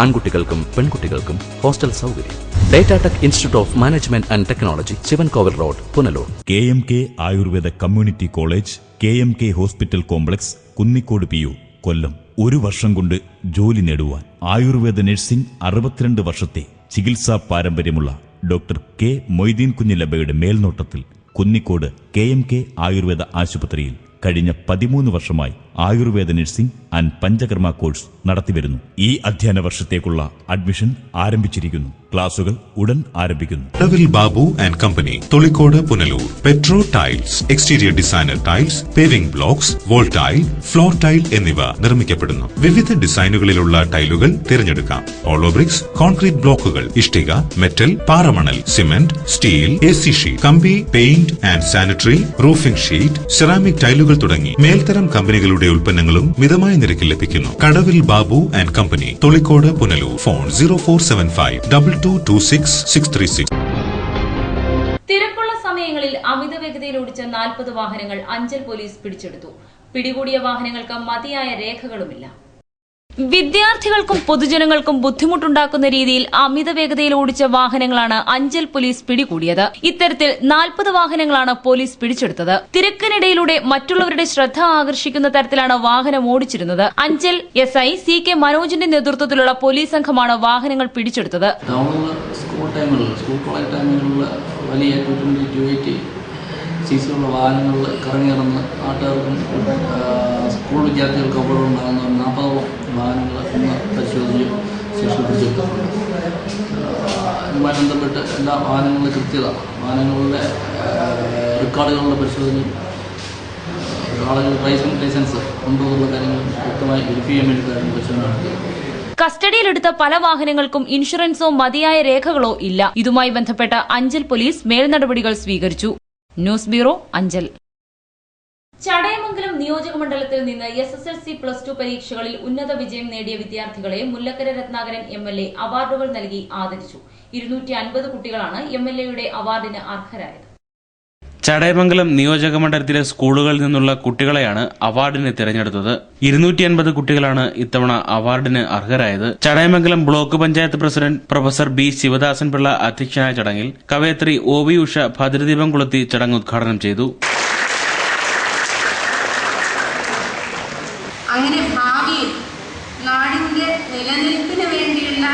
ആൺകുട്ടികൾക്കും പെൺകുട്ടികൾക്കും ഹോസ്റ്റൽ സൗകര്യം. Datatech institute of management and technology, Sivankovil road, Punalur. KMK Ayurveda community college, KMK hospital complex, Kunnicode PU, Kollam. 1 വർഷം കൊണ്ട് ജോലി നേടുവാൻ ആയുർവേദ നഴ്സിംഗ് 62 വർഷത്തെ ചികിത്സാ പാരമ്പര്യമുള്ള ഡോക്ടർ K മൊയ്തീൻ കുഞ്ഞിലബയുടെ മേൽനോട്ടത്തിൽ കുന്നിക്കോട് KMK ആയുർവേദ ആശുപത്രിയിൽ കഴിഞ്ഞ 13 വർഷമായി Ayurveda nursing and Panchakarma course നടത്തിവരുന്നു. ഈ അധ്യയന വർഷത്തേക്കുള്ള അഡ്മിഷൻ ആരംഭിച്ചിരിക്കുന്നു. ക്ലാസുകൾ ഉടൻ ആരംഭിക്കുന്നു. Kadavil Babu and company, Tholicode, Punalur. Petro tiles, exterior designer tiles, paving blocks, wall tile, floor tile എന്നിവ നിർമ്മിക്കപ്പെടുന്നു. വിവിധ ഡിസൈനുകളിലുള്ള ടൈലുകൾ തിരഞ്ഞെടുക്കാം. ഹോളോ ബ്രിക്സ്, കോൺക്രീറ്റ് ബ്ലോക്കുകൾ, ഇഷ്ടിക, മെറ്റൽ, പാറമണൽ, സിമന്റ്, സ്റ്റീൽ, AC ഷീറ്റ്, കമ്പി, paint and sanitary, roofing sheet, ceramic ടൈലുകൾ തുടങ്ങി മേൽത്തരം കമ്പനികളുടെ ഉൽപ്പന്നങ്ങളും മിതമായ നിരക്കിൽ ലഭിക്കുന്നു. Kadavil Babu and company, Tholicode, Punalur. Phone 0475222636. തിരക്കുള്ള സമയങ്ങളിൽ അമിത വേഗതയിൽ ഓടിച്ച 40 വാഹനങ്ങൾ അഞ്ചൽ പോലീസ് പിടിച്ചെടുത്തു. പിടികൂടിയ വാഹനങ്ങൾക്ക് മതിയായ രേഖകളുമില്ല. വിദ്യാർത്ഥികൾക്കും പൊതുജനങ്ങൾക്കും ബുദ്ധിമുട്ടുണ്ടാക്കുന്ന രീതിയിൽ അമിത വേഗതയിൽ ഓടിച്ച വാഹനങ്ങളാണ് അഞ്ചൽ പോലീസ് പിടികൂടിയത്. ഇത്തരത്തിൽ 40 വാഹനങ്ങളാണ് പോലീസ് പിടിച്ചെടുത്തത്. തിരക്കിനിടയിലൂടെ മറ്റുള്ളവരുടെ ശ്രദ്ധ ആകർഷിക്കുന്ന തരത്തിലാണ് വാഹനം ഓടിച്ചിരുന്നത്. അഞ്ചൽ SI CK മനോജിന്റെ നേതൃത്വത്തിലുള്ള പോലീസ് സംഘമാണ് വാഹനങ്ങൾ പിടിച്ചെടുത്തത്. സ്കൂൾ കോളേജ് ടൈമിലുള്ള വലിയ 220 സീസുള്ള വാഹനങ്ങളിൽ കറങ്ങിയിറന്ന് നാട്ടുകാർക്കും സ്കൂൾ വിദ്യാർത്ഥികൾക്ക് അപകടം ഉണ്ടാകുന്ന 40 വാഹനങ്ങൾ ഇന്ന് പരിശോധിച്ച് ശേഷം പിടിച്ചെടുത്തിട്ടുണ്ട്. ഇതുമായി ബന്ധപ്പെട്ട് എല്ലാ വാഹനങ്ങളുടെ കൃത്യത, വാഹനങ്ങളുടെ റെക്കോർഡുകളുടെ പരിശോധനയും ആളുകൾ ഡ്രൈവിംഗ് ലൈസൻസ് ഉണ്ടോ എന്നുള്ള കാര്യങ്ങൾ വ്യക്തമായി വെരിഫൈ ചെയ്യാൻ വേണ്ടി പരിശോധന നടത്തി. കസ്റ്റഡിയിലെടുത്ത പല വാഹനങ്ങൾക്കും ഇൻഷുറൻസോ മതിയായ രേഖകളോ ഇല്ല. ഇതുമായി ബന്ധപ്പെട്ട അഞ്ചൽ പോലീസ് മേൽനടപടികൾ സ്വീകരിച്ചു. News bureau, Anchal. ചടയമംഗലം നിയോജക മണ്ഡലത്തിൽ നിന്ന് SSLC +2 പരീക്ഷകളിൽ ഉന്നത വിജയം നേടിയ വിദ്യാർത്ഥികളെ മുല്ലക്കര രത്നാകരൻ MLA അവാർഡുകൾ നൽകി ആദരിച്ചു. 250 കുട്ടികളാണ് MLAയുടെ അവാർഡിന് അർഹരായത്. ചടയമംഗലം നിയോജക മണ്ഡലത്തിലെ സ്കൂളുകളിൽ നിന്നുള്ള കുട്ടികളെയാണ് അവാർഡിന് തിരഞ്ഞെടുത്തത്. 250 കുട്ടികളാണ് ഇത്തവണ അവാർഡിന് അർഹരായത്. Chadayamangalam block panchayat president professor B Sivadasan Pillai അധ്യക്ഷനായ ചടങ്ങിൽ കവയത്രി OV ഉഷ ഭദ്രദീപം കൊളുത്തി ചടങ്ങ് ഉദ്ഘാടനം ചെയ്തു. അങ്ങനെ ഭാവിയിൽ നാടിന്റെ നിലനിൽപ്പിന് വേണ്ടിയുള്ള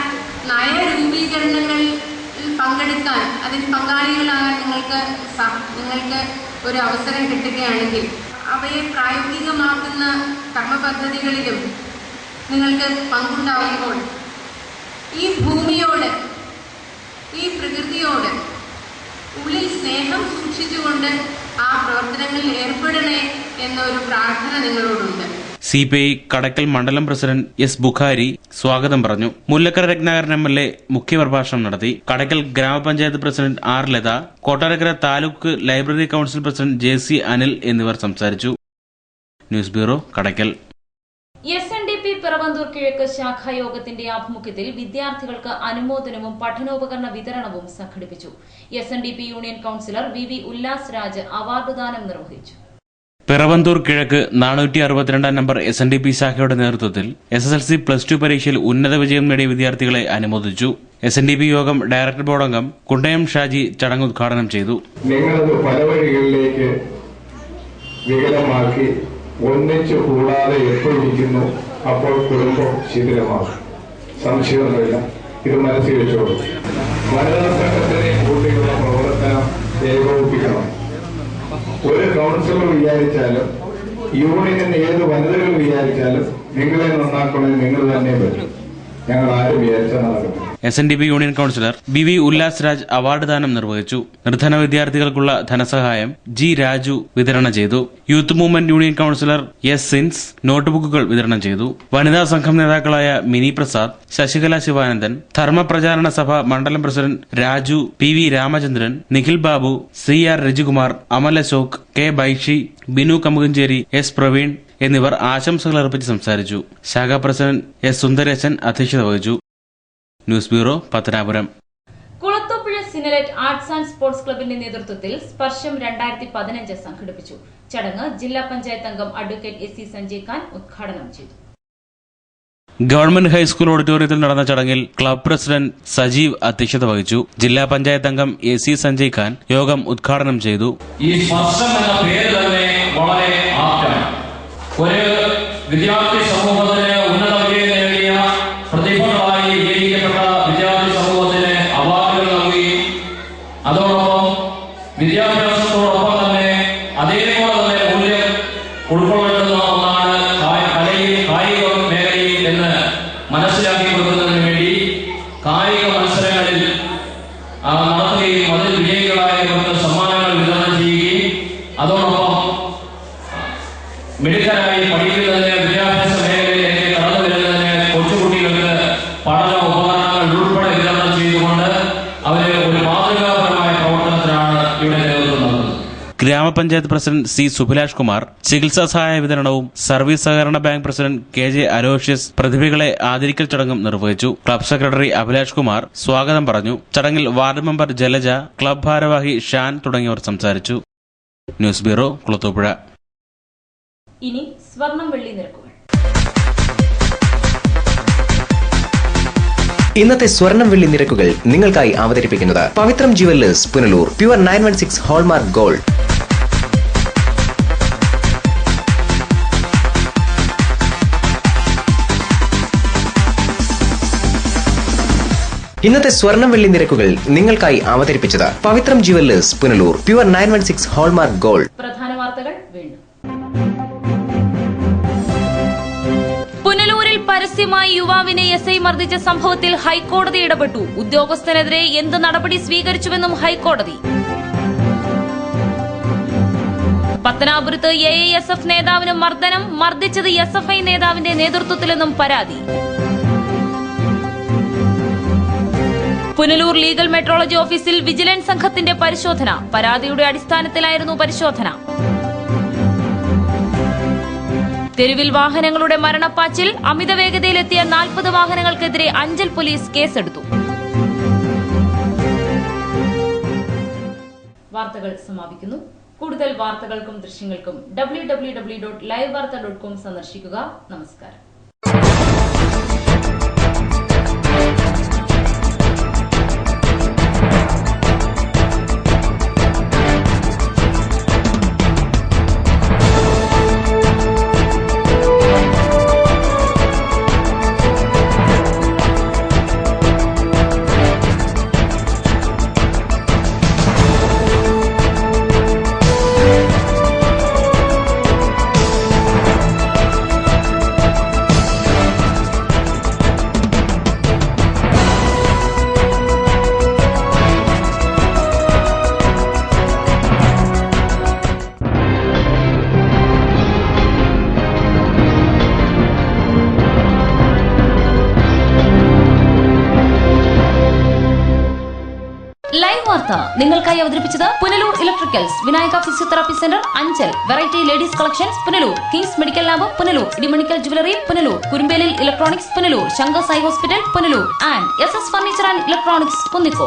നയരൂപീകരണങ്ങളിൽ പങ്കെടുക്കാൻ, അതിന് പങ്കാളികളാകാൻ നിങ്ങൾക്ക് ഒരു അവസരം കിട്ടുകയാണെങ്കിൽ അവയെ പ്രായോഗികമാക്കുന്ന കർമ്മപദ്ധതികളിലും നിങ്ങൾക്ക് പങ്കുണ്ടാവുമ്പോൾ ഈ ഭൂമിയോട്, ഈ പ്രകൃതിയോട് ഉള്ളിൽ സ്നേഹം സൂക്ഷിച്ചുകൊണ്ട് ആ പ്രവർത്തനങ്ങളിൽ ഏർപ്പെടണേ എന്നൊരു പ്രാർത്ഥന നിങ്ങളോടുണ്ട്. CPI കടക്കൽ മണ്ഡലം പ്രസിഡന്റ് S ബുഖാരി സ്വാഗതം പറഞ്ഞു. മുല്ലക്കര രത്നാകരൻ MLA മുഖ്യപ്രഭാഷണം നടത്തി. കടക്കൽ ഗ്രാമപഞ്ചായത്ത് president R Latha, Kottarakkara taluk library council president JC Anil എന്നിവർ സംസാരിച്ചു. News bureau, Kadakkal. SNDP Piravanthur കിഴക്ക് ശാഖായോഗത്തിന്റെ ആഭിമുഖ്യത്തിൽ വിദ്യാർത്ഥികൾക്ക് അനുമോദനവും പഠനോപകരണ വിതരണവും സംഘടിപ്പിച്ചു. SNDP union councillor VV Ullas Raj അവാർഡുദാനം നിർവഹിച്ചു. പിറവന്തൂർ കിഴക്ക് 462 നമ്പർ SNDP ശാഖയുടെ നേതൃത്വത്തിൽ SSLC +2 പരീക്ഷയിൽ ഉന്നത വിജയം നേടിയ വിദ്യാർത്ഥികളെ അനുമോദിച്ചു. SNDP യോഗം ഡയറക്ടർ ബോർഡ് അംഗം കുണ്ടയം ഷാജി ചടങ്ങ് ഉദ്ഘാടനം ചെയ്തു. നിങ്ങളത് പല വഴികളിലേക്ക് വികലമാക്കി ഒന്നിച്ചു കൂടാതെ എപ്പോഴിരിക്കുന്നു, അപ്പോൾ കുടുംബം ശിഥിലമാകും. സംശയമൊന്നുമില്ല, ഇത് മനസ്സിൽ വെച്ചോളൂ. വനിതാ സംഘത്തിനെ കൂട്ടിയുള്ള പ്രവർത്തനം ഏകോപിപ്പിക്കണം. ഒരു കൗൺസിലർ വിചാരിച്ചാലും യൂണിയൻ ഏത് വനിതകൾ വിചാരിച്ചാലും നിങ്ങളെ നന്നാക്കണമെന്ന് നിങ്ങൾ തന്നെ പറ്റും. ഞങ്ങൾ ആരും വിചാരിച്ചാൽ നടക്കും. SNDP union councillor VV Ullas Raj award ദാനം നിർവഹിച്ചു. നിർധന വിദ്യാർത്ഥികൾക്കുള്ള ധനസഹായം G രാജു വിതരണം ചെയ്തു. Youth movement union councillor S Sins നോട്ട്ബുക്കുകൾ വിതരണം ചെയ്തു. വനിതാ സംഘം നേതാക്കളായ മിനി പ്രസാദ്, ശശികല ശിവാനന്ദൻ, ധർമ്മപ്രചാരണ സഭ മണ്ഡലം president Raju, PV Ramachandran, Nikhil Babu, CR Rajikumar, Amal Ashok, K Baishi, Binu Kamukancheri, S Praveen എന്നിവർ ആശംസകൾ അർപ്പിച്ച് സംസാരിച്ചു. ശാഖാ പ്രസിഡന്റ് S സുന്ദരേശൻ അധ്യക്ഷത വഹിച്ചു. News bureau, Pathanapuram. കുളത്തൂപ്പുഴ സിനലറ്റ് ആർട്സ് ആൻഡ് സ്പോർട്സ് ക്ലബിന്റെ നേതൃത്വത്തിൽ സ്പർശം 2015 സംഘടിപ്പിച്ചു. ചടങ്ങ് ജില്ലാ പഞ്ചായത്ത് അംഗം അഡ്വക്കേറ്റ് SC സഞ്ജയ് ഖാൻ ഉദ്ഘാടനം ചെയ്തു. ഗവൺമെന്റ് ഹൈസ്കൂൾ ഓഡിറ്റോറിയത്തിൽ നടന്ന ചടങ്ങിൽ ക്ലബ് പ്രസിഡന്റ് സജീവ് അധ്യക്ഷത വഹിച്ചു. ജില്ലാ പഞ്ചായത്ത് അംഗം AC സഞ്ജയ് ഖാൻ യോഗം ഉദ്ഘാടനം ചെയ്തു. ഈ സ്പർശം എന്ന പേര് തന്നെ വളരെ ആപ്റ്റാണ്. ഒരു വിദ്യാർത്ഥി സമൂഹത്തിന് ഉന്നത വിജയം നേടിയ പ്രതിഭകളായി വിജയിക്കപ്പെട്ട വിദ്യാർത്ഥി സമൂഹത്തിന് അവാർഡുകൾ നൽകുകയും അതോടൊപ്പം വിദ്യാഭ്യാസത്തോടൊപ്പം തന്നെ അതേപോലെ തന്നെ മൂല്യം ഉൾക്കൊള്ളുന്ന ഒന്നാണ് പഞ്ചായത്ത് പ്രസിഡന്റ് സി സുഭിലാഷ് കുമാർ, ചികിത്സാ സഹായ വിതരണവും സർവീസ് സഹകരണ bank president K J Aloysius പ്രതിഭകളെ ആദരിക്കൽ ചടങ്ങും നിർവഹിച്ചു. ക്ലബ് സെക്രട്ടറി അഭിലാഷ് കുമാർ സ്വാഗതം പറഞ്ഞു. ചടങ്ങിൽ വാർഡ് മെമ്പർ ജലജ, ക്ലബ് ഭാരവാഹി ഷാൻ തുടങ്ങിയവർ സംസാരിച്ചു. News bureau, Kulathupuzha. ഇനി സ്വർണം വെള്ളി നിരക്കുകൾ. ഇന്നത്തെ സ്വർണം വെള്ളി നിരക്കുകൾ നിങ്ങൾക്കായി അവതരിപ്പിക്കുന്നത് Pavithram jewellers Punalur. Pure 916 hallmark gold. ഇന്നത്തെ സ്വർണം വെള്ളി നിരക്കുകൾ നിങ്ങൾക്കായി അവതരിപ്പിച്ചത് Pavithram jewellers Punalur. Pure 916 hallmark gold. പ്രധാന വാർത്തകൾ വീണ്ടും. പുനലൂരിൽ പരസ്യമായി യുവാവിനെ എസ്ഐ മർദ്ദിച്ച സംഭവത്തിൽ ഹൈക്കോടതി ഇടപെട്ടു. ഉദ്യോഗസ്ഥനെതിരെ എന്ത് നടപടി സ്വീകരിച്ചുവെന്നും ഹൈക്കോടതി. പത്തനാപുരത്ത് AISF നേതാവിന് മർദ്ദനം, മർദ്ദിച്ചത് SFI നേതാവിന്റെ നേതൃത്വത്തിലെന്നും പരാതി. പുനലൂർ ലീഗൽ മെട്രോളജി ഓഫീസിൽ വിജിലൻസ് സംഘത്തിന്റെ പരിശോധന. പരാതിയുടെ അടിസ്ഥാനത്തിലായിരുന്നു പരിശോധന. തെരുവിൽ വാഹനങ്ങളുടെ മരണപ്പാച്ചിൽ. അമിത വേഗതയിലെത്തിയ 40 വാഹനങ്ങൾക്കെതിരെ അഞ്ചൽ പോലീസ് കേസെടുത്തു. വാർത്തകൾ സമാപിക്കുന്നു. കൂടുതൽ വാർത്തകൾക്കും ദൃശ്യങ്ങൾക്കും www.livevarta.com സന്ദർശിക്കുക. നമസ്കാരം. ലൈവ് വാർത്ത നിങ്ങൾക്കായി അവതരിപ്പിച്ചത് Punalur electricals, Vinayaka physiotherapy centre, Anchal, variety ladies collections Punalur, kings medical lab Punalur, Idimannickal jewellery Punalur, Kurumbelil electronics Punalur, Shankar Sai hospital Punalur and SS furniture and electronics Kunnicode.